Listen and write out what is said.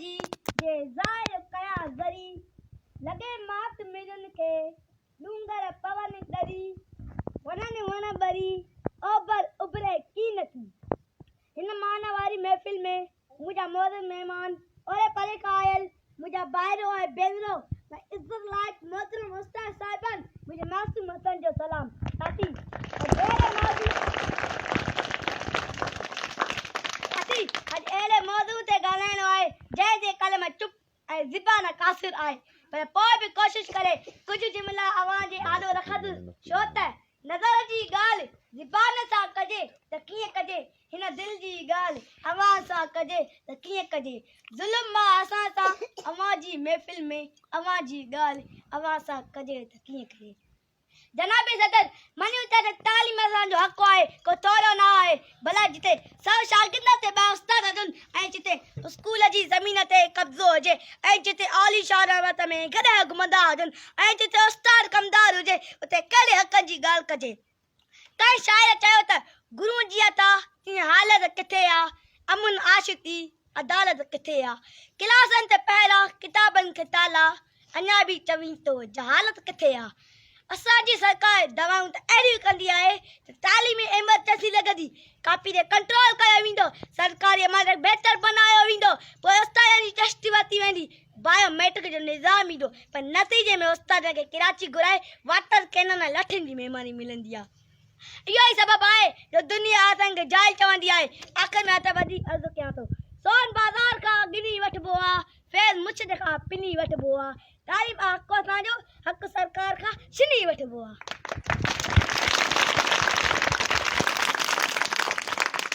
जी जे ज़ाहिर कया ज़री लगे मात मिलन के डूंगर पवन दरी वनन वण बरी ओबर उभरे की नथी इन मान वारी महफिल में मुझा मोहतरम मेहमान और परे कायल मुझा बाहरो है बेजरो मैं इज्जत लायक मोहतरम उस्ताद साहिबान मुझे मासूम वतन जो सलाम साथी आज एले मौजूद ते गालाइनो आए जय जे कल में चुप ऐं ज़बान कासिर आए पर पोइ भी कोशिश करे कुछ जुमला आवाज़ जे आलो रखद छो त नज़र जी ॻाल्हि ज़बान सां कजे त कीअं कजे हिन दिल जी ॻाल्हि आवाज़ सां कजे त कीअं कजे ज़ुल्म मां असां सां अवां जी महफ़िल में अवां जी ॻाल्हि आवाज़ सां कजे त कीअं कजे जनाब सदर मञूं था त तालीम असांजो हक़ आहे को थोरो न आहे भला जिते सौ शागिर्द ते ॿ उस्ताद हुजनि ऐं जिते स्कूल जी ज़मीन ते कब्ज़ो हुजे ऐं जिते आलीशान इमारत में गॾु घुमंदा हुजनि ऐं जिते उस्ताद कमदार हुजे उते कहिड़े हक़नि जी ॻाल्हि कजे कंहिं शाइर चयो त गुरू जी अता तीअं हालत किथे आहे अमुन आशिकी अदालत किथे आहे क्लासनि ते पहिरा किताबनि खे ताला अञा बि चवीं थो जहालत किथे आहे असांजी सरकार दवाऊं त अहिड़ियूं कंदी आहे त तालीमी एमरजेंसी लॻंदी कापी ते कंट्रोल कयो वेंदो सरकारी इमारत बहितर बनायो वेंदो पोइ उस्तादनि जी टेस्ट वरिती वेंदी बायोमेट्रिक जो निज़ाम ईंदो पर नतीजे में उस्ताद खे कराची घुराए वाटर कैनन ऐं लठियुनि जी महिमानी मिलंदी आहे इहो ई सबबु आहे जो दुनिया असांखे जाइल चवंदी आहे आख़िर में त वधीक अर्ज़ु कयां थो सोन बाज़ार खां गिनी वठिबो आहे फेर मुछद खां पिनी वठिबो आहे तारीफ़ हक़ असांजो हक़ सरकार खां छिनी वठिबो आहे